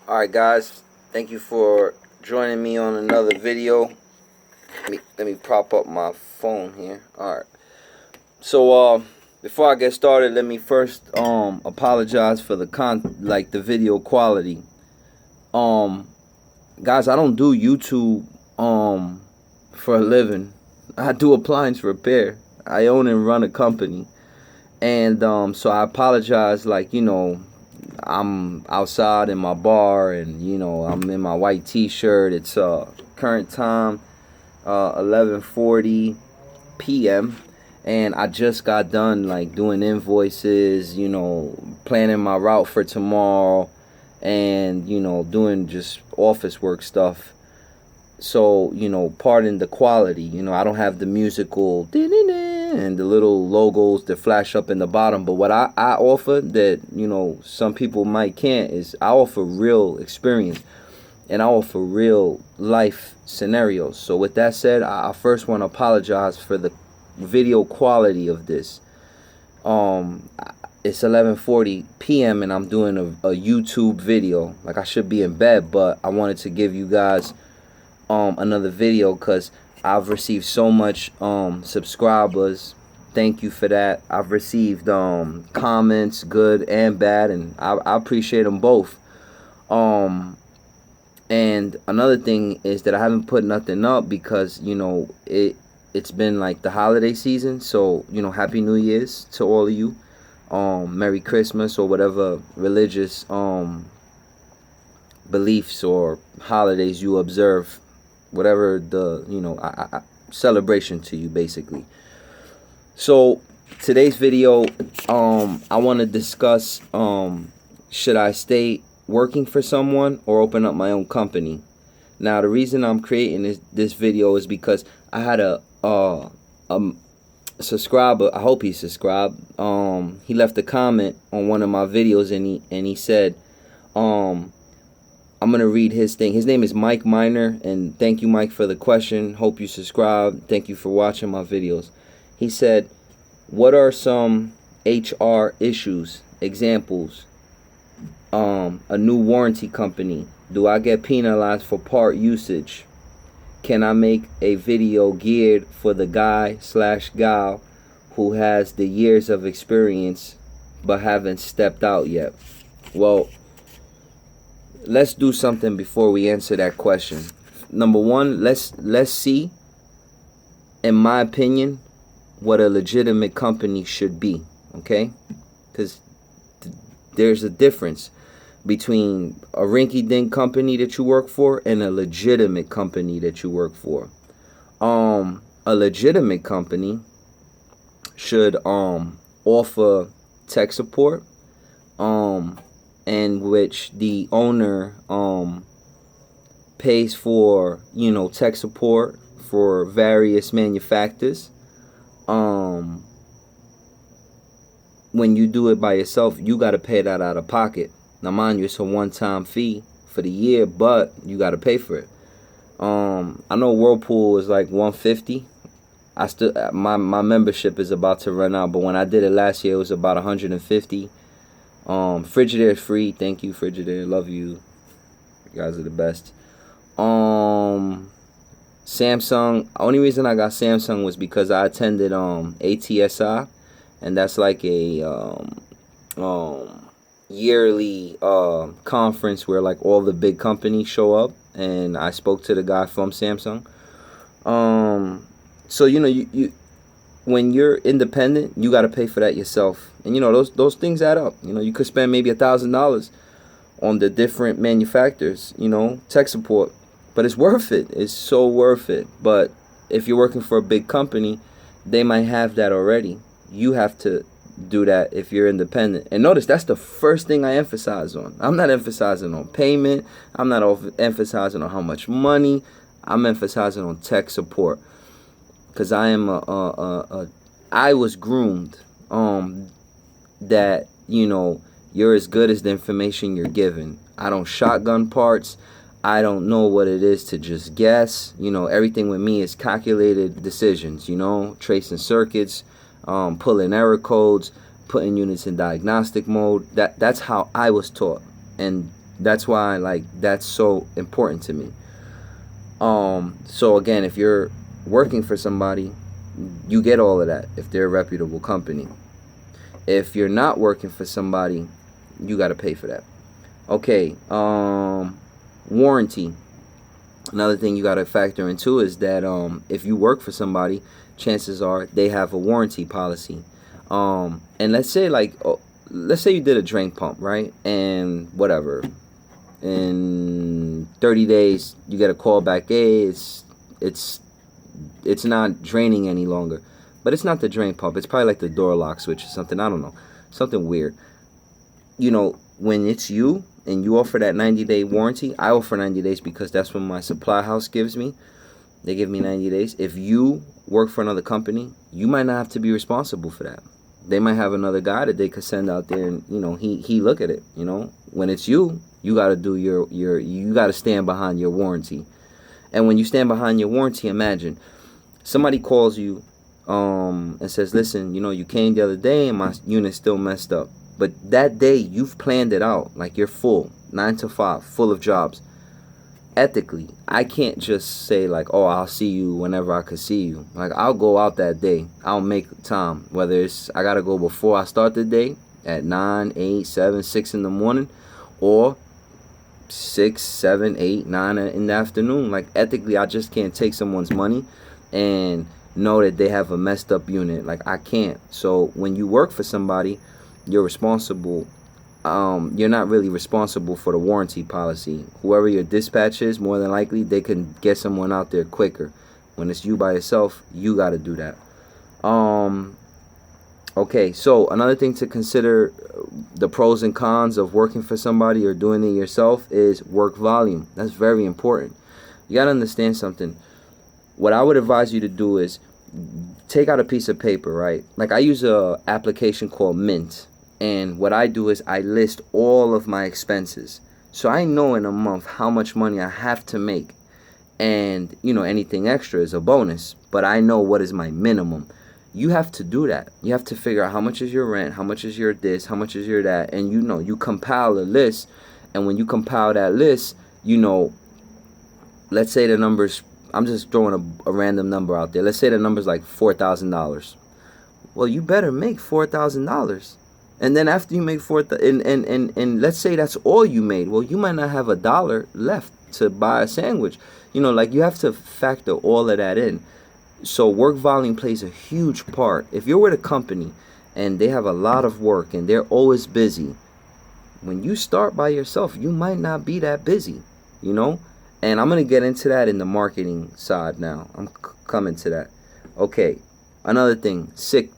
Alright guys, thank you for joining me on another video. Let me prop up my phone here. Alright. So before I get started, let me first apologize for the video quality. Guys, I don't do YouTube for a living. I do appliance repair. I own and run a company. And so I apologize, I'm outside in my bar, and I'm in my white t-shirt. It's current time 11:40 p.m. and I just got done doing invoices, planning my route for tomorrow, and doing just office work stuff. So pardon the quality. I don't have the musical and the little logos that flash up in the bottom, but what I offer that some people can't is I offer real experience, and I offer real life scenarios. So with that said, I first want to apologize for the video quality of this. It's 11:40 p.m. and I'm doing a YouTube video. I should be in bed, but I wanted to give you guys another video because I've received so much subscribers. Thank you for that. I've received comments, good and bad, and I appreciate them both. And another thing is that I haven't put nothing up because it's been the holiday season. So Happy New Year's to all of you. Merry Christmas, or whatever religious beliefs or holidays you observe, whatever the celebration to you, basically. So today's video, I want to discuss should I stay working for someone or open up my own company. Now the reason I'm creating this video is because I had a subscriber. I hope he subscribed. He left a comment on one of my videos, and he said, I'm gonna read his thing. His name is Mike Miner, and thank you, Mike, for the question. Hope you subscribe. Thank you for watching my videos. He said, what are some HR issues? Examples. A new warranty company. Do I get penalized for part usage? Can I make a video geared for the guy/gal who has the years of experience but haven't stepped out yet? Well, let's do something before we answer that question. Number one, let's see, in my opinion, what a legitimate company should be, okay? Because there's a difference between a rinky-dink company that you work for and a legitimate company that you work for. A legitimate company should offer tech support, in which the owner pays for tech support for various manufacturers. When you do it by yourself, you got to pay that out of pocket. Now mind you, it's a one-time fee for the year, but you got to pay for it. I know Whirlpool is $150. My membership is about to run out, but when I did it last year, it was about $150. Frigidaire is free. Thank you, Frigidaire. Love you. You guys are the best. Samsung. Only reason I got Samsung was because I attended ATSI, and that's a yearly conference where all the big companies show up, and I spoke to the guy from Samsung. So you when you're independent, you got to pay for that yourself, and those things add up. You could spend maybe $1,000 on the different manufacturers, tech support, but it's worth it. It's so worth it. But if you're working for a big company, they might have that already. You have to do that if you're independent. And notice, that's the first thing I emphasize on. I'm not emphasizing on payment. I'm not emphasizing on how much money. I'm emphasizing on tech support, because I am I was groomed that you're as good as the information you're given. I don't shotgun parts. I don't know what it is to just guess. Everything with me is calculated decisions, tracing circuits, pulling error codes, putting units in diagnostic mode. That's how I was taught. And That's why, like, that's so important to me. So again, if you're working for somebody, you get all of that if they're a reputable company. If you're not working for somebody, you got to pay for that. Okay. Warranty. Another thing you got to factor into is that if you work for somebody, chances are they have a warranty policy. And let's say, like, let's say you did a drain pump, right? And whatever, in 30 days you get a call back. Hey, it's it's not draining any longer. But it's not the drain pump. It's probably like the door lock switch or something. I don't know. Something weird. When it's you and you offer that 90-day warranty, I offer 90 days because that's what my supply house gives me. They give me 90 days. If you work for another company, you might not have to be responsible for that. They might have another guy that they could send out there, and he look at it. When it's you, you got to do you got to stand behind your warranty. And when you stand behind your warranty, imagine somebody calls you and says, listen, you came the other day and my unit's still messed up. But that day you've planned it out, like you're full, 9 to 5, full of jobs. Ethically, I can't just say, like, oh, I'll see you whenever I could see you. Like, I'll go out that day. I'll make time. Whether it's I gotta go before I start the day at 9, 8, 7, 6 in the morning, or 6, 7, 8, 9 in the afternoon. Like, ethically, I just can't take someone's money and know that they have a messed up unit. Like, I can't. So when you work for somebody, you're responsible. You're not really responsible for the warranty policy. Whoever your dispatch is, more than likely, they can get someone out there quicker. When it's you by yourself, you got to do that. Okay, so another thing to consider, the pros and cons of working for somebody or doing it yourself, is work volume. That's very important. You got to understand something. What I would advise you to do is take out a piece of paper, right? Like, I use a application called Mint. And what I do is I list all of my expenses. So I know in a month how much money I have to make. And, anything extra is a bonus. But I know what is my minimum. You have to do that. You have to figure out how much is your rent, how much is your this, how much is your that. And, you compile a list. And when you compile that list, let's say the numbers, I'm just throwing a random number out there. Let's say the number's like $4,000. Well, you better make $4,000. And then after you make and let's say that's all you made. Well, you might not have $1 left to buy a sandwich. Like, you have to factor all of that in. So work volume plays a huge part. If you're with a company and they have a lot of work and they're always busy, when you start by yourself, you might not be that busy, And I'm going to get into that in the marketing side now. I'm coming to that. Okay, another thing, sick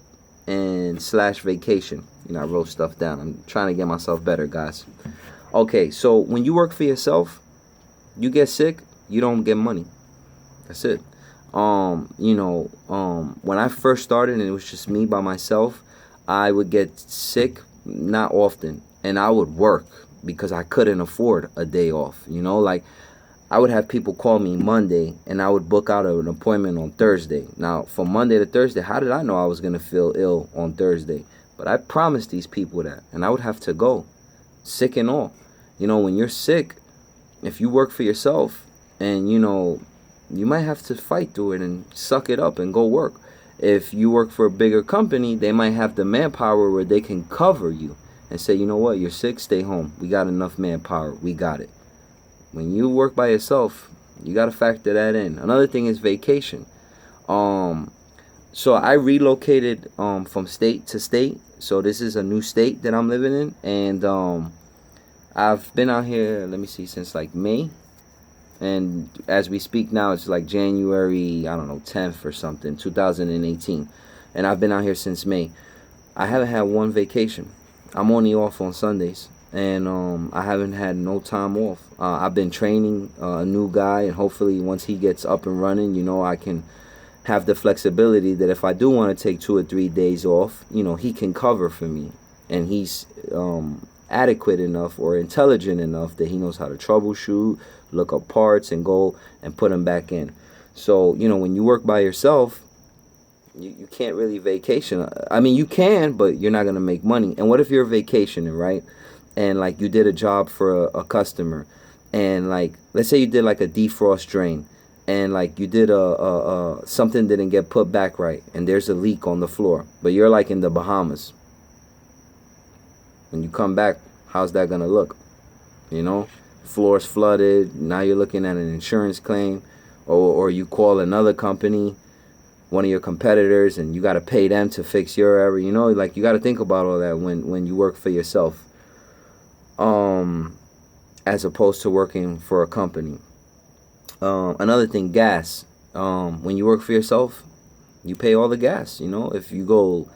and / vacation. I wrote stuff down. I'm trying to get myself better, guys. Okay, so when you work for yourself, you get sick, you don't get money. That's it. When I first started and it was just me by myself, I would get sick, not often, and I would work because I couldn't afford a day off. Like, I would have people call me Monday and I would book out an appointment on Thursday. Now, from Monday to Thursday, how did I know I was going to feel ill on Thursday? But I promised these people that, and I would have to go, sick and all. When you're sick, if you work for yourself, and you might have to fight through it and suck it up and go work. If you work for a bigger company, they might have the manpower where they can cover you and say, you know what, you're sick, stay home. We got enough manpower. We got it. When you work by yourself, you got to factor that in. Another thing is vacation. So I relocated from state to state. So this is a new state that I'm living in. And I've been out here, let me see, since like May. And as we speak now, it's like January, I don't know, 10th or something, 2018. And I've been out here since May. I haven't had one vacation. I'm only off on Sundays. And I haven't had no time off. I've been training a new guy. And hopefully once he gets up and running, I can have the flexibility that if I do want to take 2 or 3 days off, he can cover for me. And he's adequate enough or intelligent enough that he knows how to troubleshoot, look up parts, and go and put them back in. So, when you work by yourself, you can't really vacation. I mean, you can, but you're not going to make money. And what if you're vacationing, right? and like you did a job for a customer, and like let's say you did like a defrost drain, and like you did something didn't get put back right, and there's a leak on the floor, but you're like in the Bahamas. When you come back, how's that gonna look? You know, floor's flooded. Now you're looking at an insurance claim, or you call another company, one of your competitors, and you got to pay them to fix your error. You know, like you got to think about all that when you work for yourself, as opposed to working for a company. Another thing, gas. When you work for yourself, you pay all the gas. You know, if you go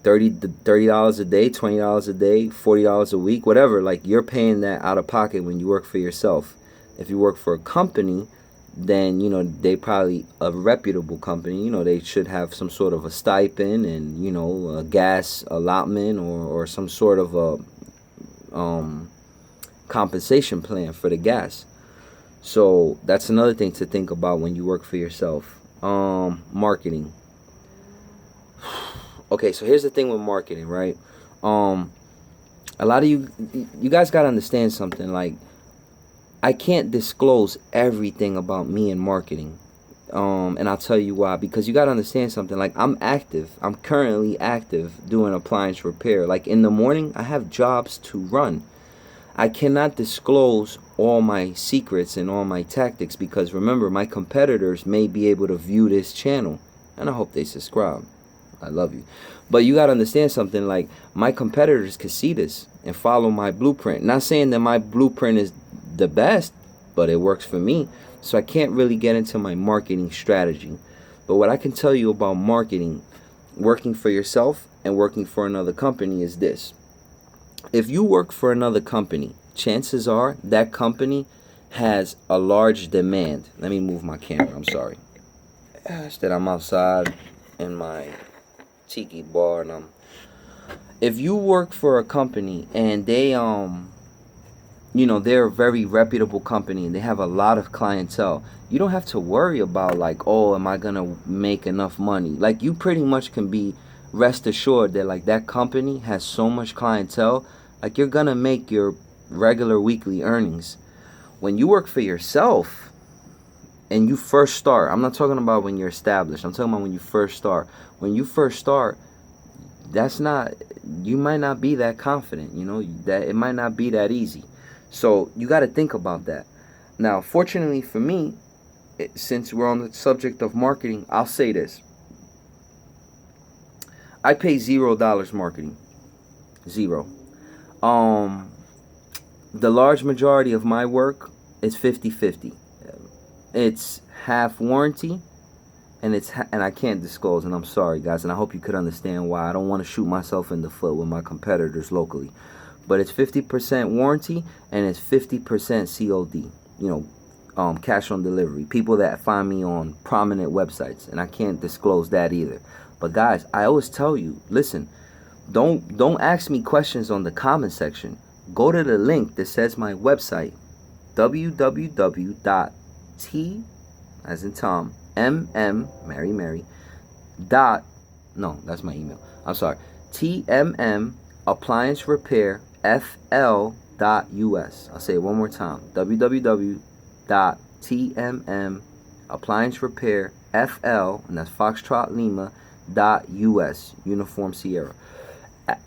$30 a day, $20 a day, $40 a week, whatever, like you're paying that out of pocket when you work for yourself. If you work for a company, then you know they probably a reputable company. You know they should have some sort of a stipend and you know a gas allotment or some sort of a compensation plan for the gas. So that's another thing to think about when you work for yourself. Marketing. Okay, so here's the thing with marketing, right? A lot of you guys gotta understand something. Like, I can't disclose everything about me in marketing, and I'll tell you why. Because you gotta understand something. Like, I'm active. I'm currently active doing appliance repair. Like in the morning, I have jobs to run. I cannot disclose all my secrets and all my tactics because remember, my competitors may be able to view this channel, and I hope they subscribe. I love you. But you got to understand something, like my competitors can see this and follow my blueprint. Not saying that my blueprint is the best, but it works for me. So I can't really get into my marketing strategy. But what I can tell you about marketing, working for yourself and working for another company is this. If you work for another company, chances are that company has a large demand. Let me move my camera. I'm sorry. It's that I'm outside in my tiki bar and if you work for a company and they you know they're a very reputable company and they have a lot of clientele, you don't have to worry about like, oh, am I gonna make enough money? Like, you pretty much can be rest assured that like that company has so much clientele, like you're gonna make your regular weekly earnings. When you work for yourself and you first start, I'm not talking about when you're established, I'm talking about when you first start. When you first start, you might not be that confident, you know, that it might not be that easy. So you got to think about that. Now, fortunately for me, since we're on the subject of marketing, I'll say this. I pay $0 marketing. Zero. The large majority of my work is 50-50. It's half warranty, and I can't disclose, and I'm sorry guys, and I hope you could understand why. I don't want to shoot myself in the foot with my competitors locally, but it's 50% warranty and it's 50% COD, you know, cash on delivery. People that find me on prominent websites, and I can't disclose that either. But guys, I always tell you, listen, don't ask me questions on the comment section. Go to the link that says my website, www.t as in Tom, Mary, dot, no, that's my email. I'm sorry. TMM Appliance Repair FL.US. I'll say it one more time. www.tmm Appliance Repair FL, and that's Foxtrot Lima .US, Uniform Sierra.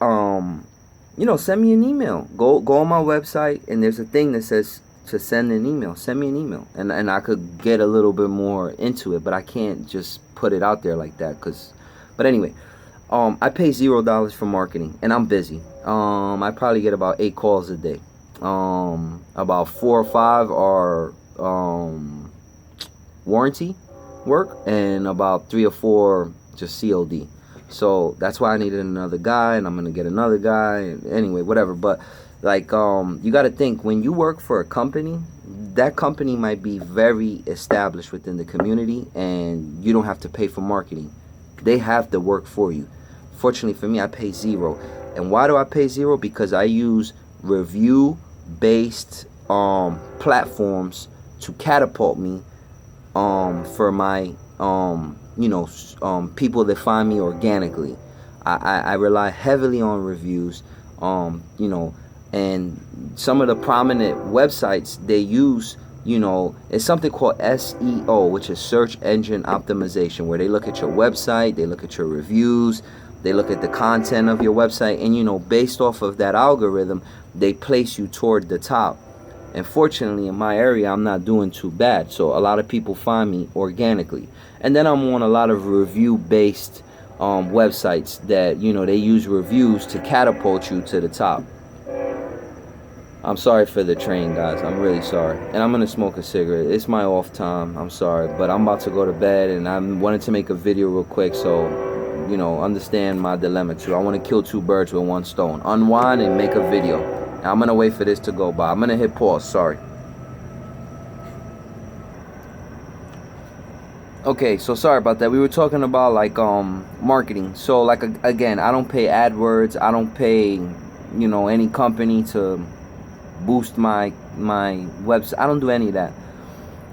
You know, send me an email. Go on my website, and there's a thing that says to send an email. Send me an email, and I could get a little bit more into it, but I can't just put it out there like that. But anyway, I pay $0 for marketing, and I'm busy. I probably get about 8 calls a day. About 4 or 5 are warranty work, and about 3 or 4 just COD. So that's why I needed another guy, and I'm gonna get another guy. And anyway, whatever. But like, you got to think, when you work for a company, that company might be very established within the community, and you don't have to pay for marketing. They have the work for you. Fortunately for me, I pay 0. And why do I pay 0? Because I use review-based platforms to catapult me for my people that find me organically. I rely heavily on reviews. You know, and some of the prominent websites they use, you know, it's something called SEO, which is search engine optimization, where they look at your website, they look at your reviews, they look at the content of your website, and you know, based off of that algorithm, they place you toward the top. And fortunately, in my area, I'm not doing too bad, so a lot of people find me organically. And then I'm on a lot of review-based websites that, you know, they use reviews to catapult you to the top. I'm sorry for the train, guys. I'm really sorry. And I'm going to smoke a cigarette. It's my off time. I'm sorry. But I'm about to go to bed, and I wanted to make a video real quick, so, you know, understand my dilemma too. I want to kill two birds with one stone. Unwind and make a video. Now, I'm going to wait for this to go by. I'm going to hit pause. Sorry. Okay, so sorry about that. We were talking about, like, marketing. So, like, again, I don't pay AdWords. I don't pay, you know, any company to boost my website. I don't do any of that.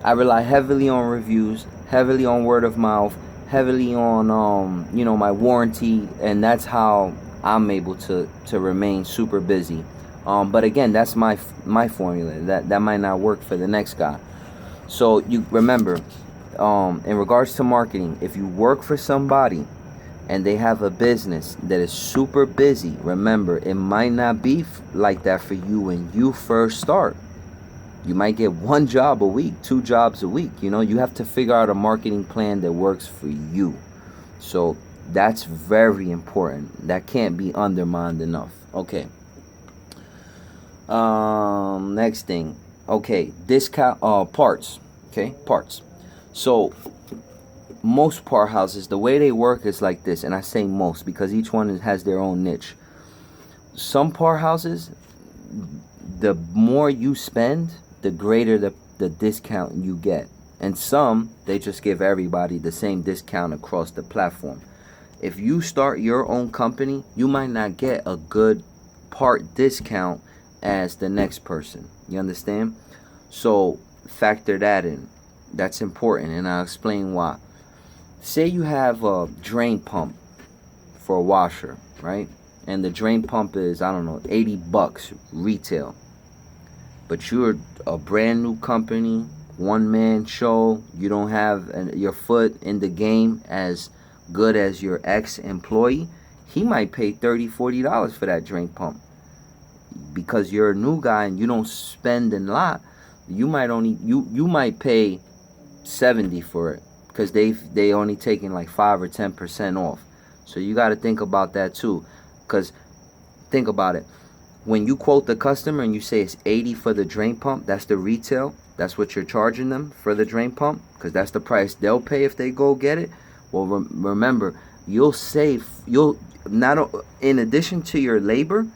I rely heavily on reviews, heavily on word of mouth, heavily on you know, my warranty, and that's how I'm able to remain super busy. But again, that's my formula. That might not work for the next guy. So you remember, in regards to marketing, if you work for somebody and they have a business that is super busy, remember, it might not be like that for you when you first start. You might get one job a week, 2 jobs a week. You know, you have to figure out a marketing plan that works for you. So that's very important. That can't be undermined enough. Okay. Next thing. Okay, discount parts. Okay, parts. So most part houses, the way they work is like this, and I say most because each one has their own niche. Some part houses, the more you spend, the greater the discount you get. And some, they just give everybody the same discount across the platform. If you start your own company, you might not get a good part discount as the next person. You understand? So factor that in. That's important, and I'll explain why. Say you have a drain pump for a washer, right? And the drain pump is, I don't know, $80 retail. But you're a brand new company, one-man show. You don't have your foot in the game as good as your ex-employee. He might pay $30, $40 for that drain pump. Because you're a new guy and you don't spend a lot, you might pay $70 for it, because they only taking like 5 or 10% off. So you got to think about that too. Because think about it, when you quote the customer and you say it's $80 for the drain pump, that's the retail, that's what you're charging them for the drain pump, because that's the price they'll pay if they go get it. Well, remember, you'll not, in addition to your labor,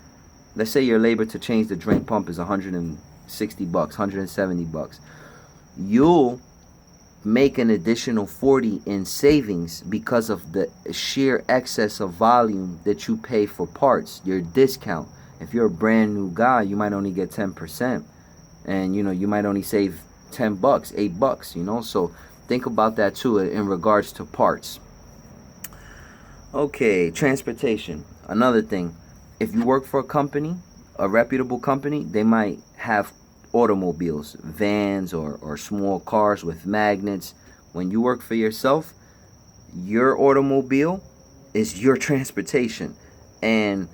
let's say your labor to change the drain pump is $160, $170, you'll make an additional $40 in savings because of the sheer excess of volume that you pay for parts, your discount. If you're a brand new guy, you might only get 10%, and you know, you might only save $10, $8, you know. So think about that too in regards to parts. Okay, transportation. Another thing, if you work for a company, a reputable company, they might have automobiles, vans, or small cars with magnets. When you work for yourself, your automobile is your transportation. And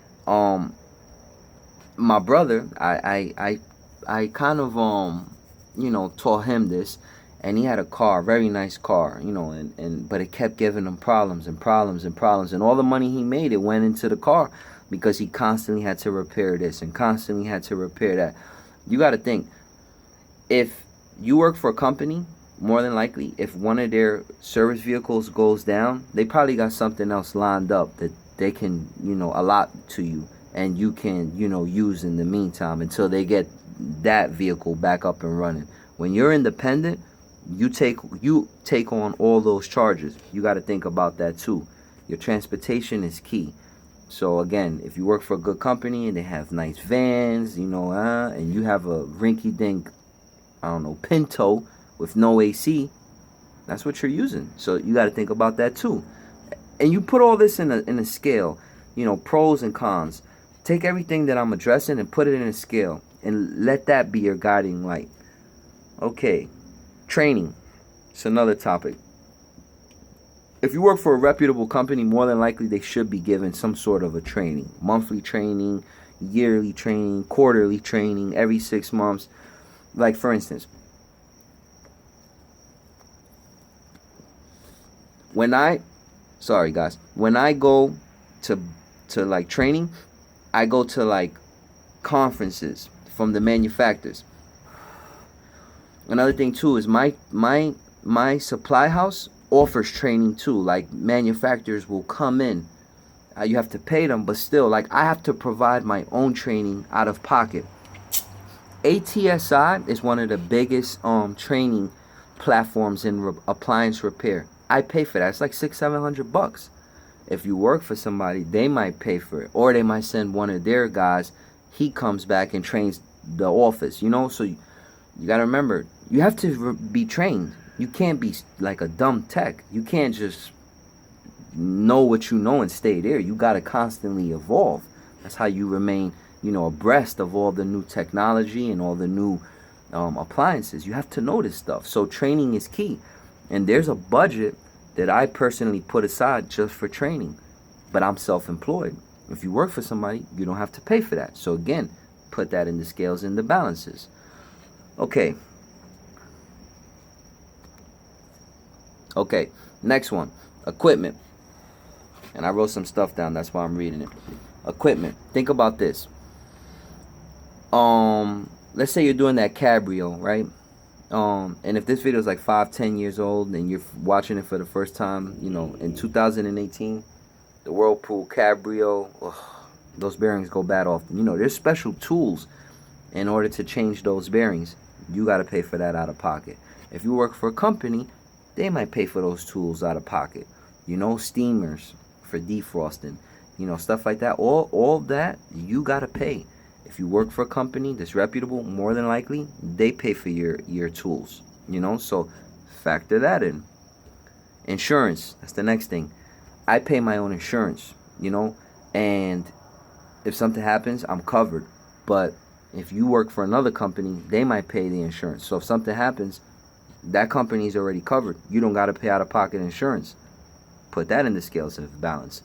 my brother, I kind of you know, taught him this, and he had a car, very nice car, you know, but it kept giving him problems, and all the money he made, it went into the car because he constantly had to repair this and constantly had to repair that. You got to think, if you work for a company, more than likely, if one of their service vehicles goes down, they probably got something else lined up that they can, you know, allot to you, and you can, you know, use in the meantime until they get that vehicle back up and running. When you're independent, you take on all those charges. You got to think about that too. Your transportation is key. So again, if you work for a good company and they have nice vans, you know, and you have a rinky-dink, I don't know, Pinto with no AC, that's what you're using. So you got to think about that too. And you put all this in a scale, you know, pros and cons. Take everything that I'm addressing and put it in a scale, and let that be your guiding light. Okay, training. It's another topic. If you work for a reputable company, more than likely they should be given some sort of a training. Monthly training, yearly training, quarterly training, every 6 months. Like, for instance, when I go to like training, I go to like conferences from the manufacturers. Another thing too is my supply house offers training too. Like, manufacturers will come in. You have to pay them, but still, like, I have to provide my own training out of pocket. ATSI is one of the biggest training platforms in appliance repair. I pay for that. It's like $600-700. If you work for somebody, they might pay for it, or they might send one of their guys. He comes back and trains the office. So you gotta remember, you have to be trained. You can't be like a dumb tech. You can't just know what you know and stay there. You gotta constantly evolve. That's how you remain, abreast of all the new technology and all the new appliances. You have to know this stuff. So training is key. And there's a budget that I personally put aside just for training. But I'm self-employed. If you work for somebody, you don't have to pay for that. So again, put that in the scales and the balances. Okay, next one, equipment. And I wrote some stuff down, that's why I'm reading it. Equipment. Think about this. Let's say you're doing that cabrio, right? And if this video is like 5-10 years old and you're watching it for the first time, in 2018, the Whirlpool cabrio, those bearings go bad often. There's special tools in order to change those bearings. You got to pay for that out of pocket. If you work for a company, they might pay for those tools out of pocket. Steamers for defrosting, stuff like that. All that you got to pay. If you work for a company that's reputable, more than likely they pay for your tools. So factor that in. Insurance, that's the next thing. I pay my own insurance, and if something happens, I'm covered. But if you work for another company, they might pay the insurance. So if something happens, that company's already covered. You don't got to pay out of pocket insurance. Put that in the scales of balance.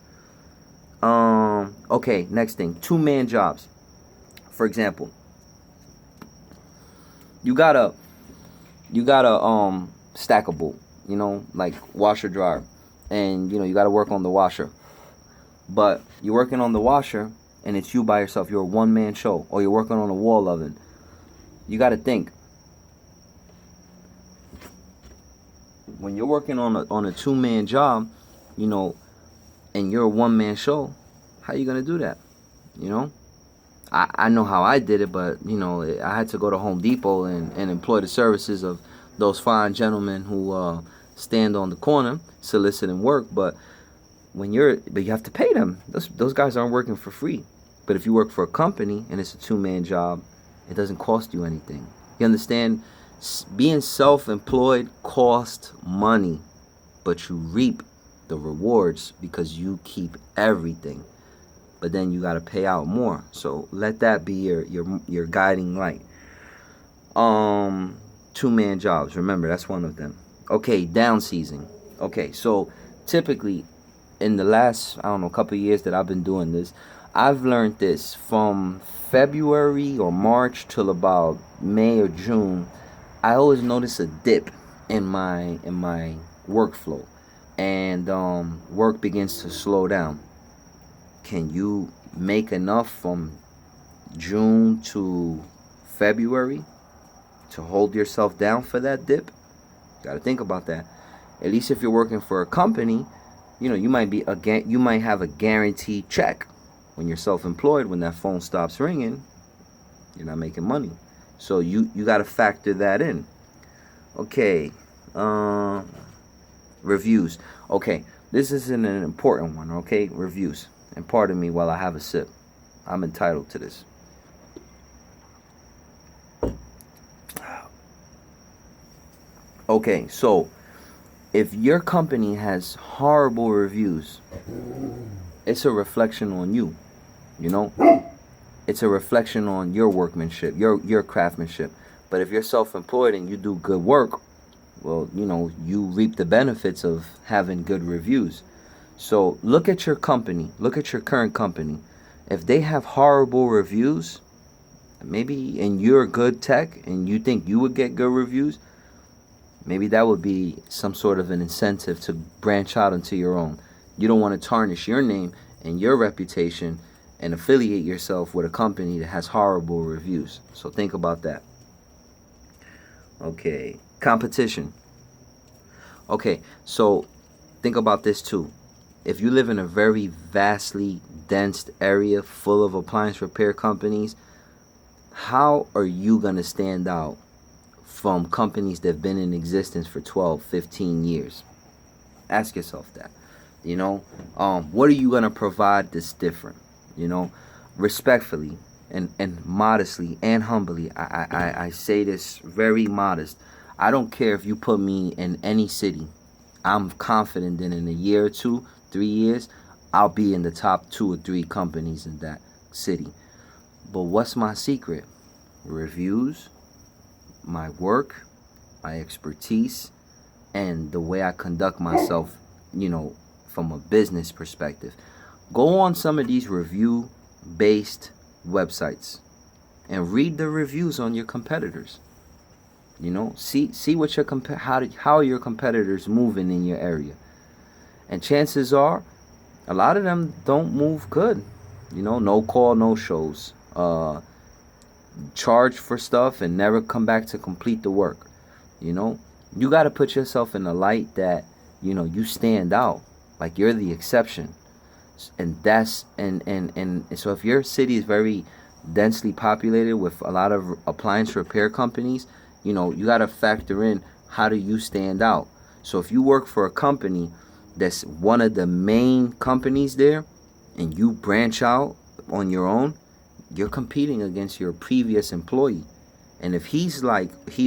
Okay, next thing, 2-man jobs. For example, you got a stackable, like washer dryer, and you got to work on the washer. But you're working on the washer and it's you by yourself. You're a one-man show, or you're working on a wall oven. You got to think, when you're working on a 2-man job, and you're a one-man show, how you gonna do that? I know how I did it, but I had to go to Home Depot and employ the services of those fine gentlemen who stand on the corner soliciting work. But you have to pay them. Those guys aren't working for free. But if you work for a company and it's a 2-man job, it doesn't cost you anything. You understand? Being self-employed costs money, but you reap the rewards because you keep everything. But then you got to pay out more. So let that be your guiding light. 2-man jobs, remember, that's one of them. Okay, down season. Okay, so typically in the last, couple of years that I've been doing this, I've learned this from February or March till about May or June. I always notice a dip in my workflow, and work begins to slow down. Can you make enough from June to February to hold yourself down for that dip? You got to think about that. At least if you're working for a company, you might have a guaranteed check. When you're self-employed, when that phone stops ringing, you're not making money. So you got to factor that in. Okay, reviews. Okay, this is an important one. Okay, reviews. And pardon me while I have a sip. I'm entitled to this. Okay, so if your company has horrible reviews, it's a reflection on you. it's a reflection on your workmanship, your craftsmanship. But if you're self-employed and you do good work, well, you reap the benefits of having good reviews. So look at your company, look at your current company. If they have horrible reviews, maybe, and you're good tech and you think you would get good reviews, maybe that would be some sort of an incentive to branch out into your own. You don't want to tarnish your name and your reputation and affiliate yourself with a company that has horrible reviews. So think about that. Okay, competition. Okay, so think about this too. If you live in a very vastly dense area full of appliance repair companies, how are you going to stand out from companies that have been in existence for 12, 15 years? Ask yourself that. What are you going to provide that's different? Respectfully and modestly and humbly, I say this very modest. I don't care if you put me in any city. I'm confident that in a year or 2, 3 years, I'll be in the top 2 or 3 companies in that city. But what's my secret? Reviews, my work, my expertise, and the way I conduct myself, from a business perspective. Go on some of these review-based websites and read the reviews on your competitors. See what your how are your competitors moving in your area. And chances are, a lot of them don't move good. No call, no shows. Charge for stuff and never come back to complete the work. You got to put yourself in the light that, you stand out. Like you're the exception. And that's, and so if your city is very densely populated with a lot of appliance repair companies, you got to factor in, how do you stand out? So if you work for a company that's one of the main companies there and you branch out on your own, you're competing against your previous employee. And if he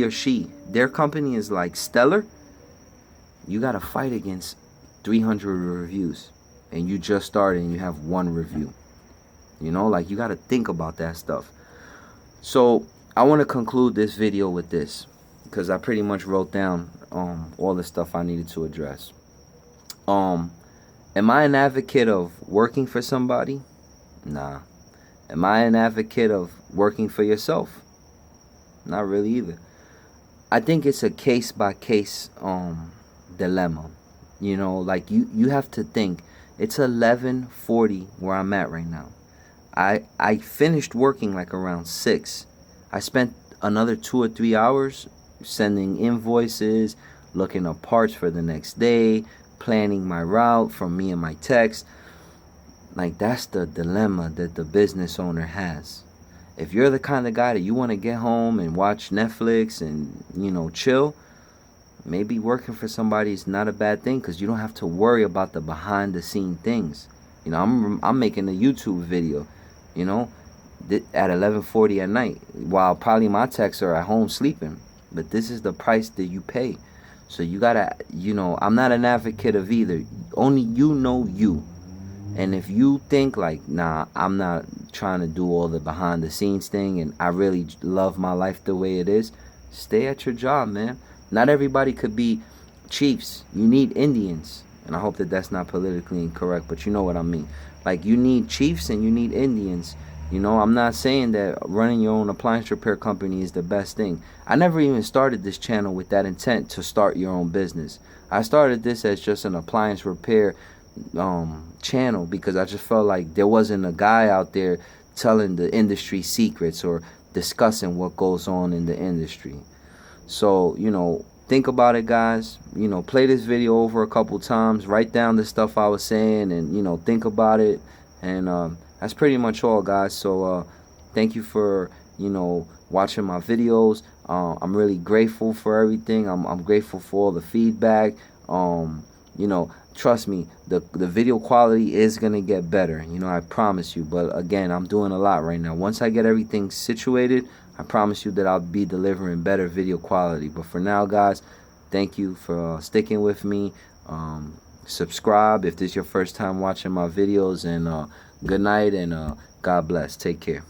or she, their company is like stellar, you got to fight against 300 reviews. And you just started and you have 1 review. You got to think about that stuff. So I want to conclude this video with this, because I pretty much wrote down all the stuff I needed to address. Am I an advocate of working for somebody? Nah. Am I an advocate of working for yourself? Not really either. I think it's a case by case dilemma. You have to think. It's 11:40 where I'm at right now. I finished working like around 6. I spent another 2 or 3 hours sending invoices, looking up parts for the next day, planning my route from me and my techs. Like, that's the dilemma that the business owner has. If you're the kind of guy that you want to get home and watch Netflix and, chill, maybe working for somebody is not a bad thing, because you don't have to worry about the behind the scene things. I'm making a YouTube video, at 11:40 at night, while probably my techs are at home sleeping. But this is the price that you pay. So you gotta, I'm not an advocate of either. Only you. And if you think like, nah, I'm not trying to do all the behind the scenes thing and I really love my life the way it is, stay at your job, man. Not everybody could be chiefs. You need Indians. And I hope that that's not politically incorrect, but you know what I mean. Like, you need chiefs and you need Indians. I'm not saying that running your own appliance repair company is the best thing. I never even started this channel with that intent to start your own business. I started this as just an appliance repair channel because I just felt like there wasn't a guy out there telling the industry secrets or discussing what goes on in the industry. So, think about it, guys. Play this video over a couple times, write down the stuff I was saying, and think about it. And that's pretty much all, guys. So thank you for watching my videos. I'm really grateful for everything. I'm grateful for all the feedback. Trust me, the video quality is gonna get better, I promise you. But again, I'm doing a lot right now. Once I get everything situated, I promise you that I'll be delivering better video quality. But for now, guys, thank you for sticking with me. Subscribe if this is your first time watching my videos, and good night, and God bless. Take care.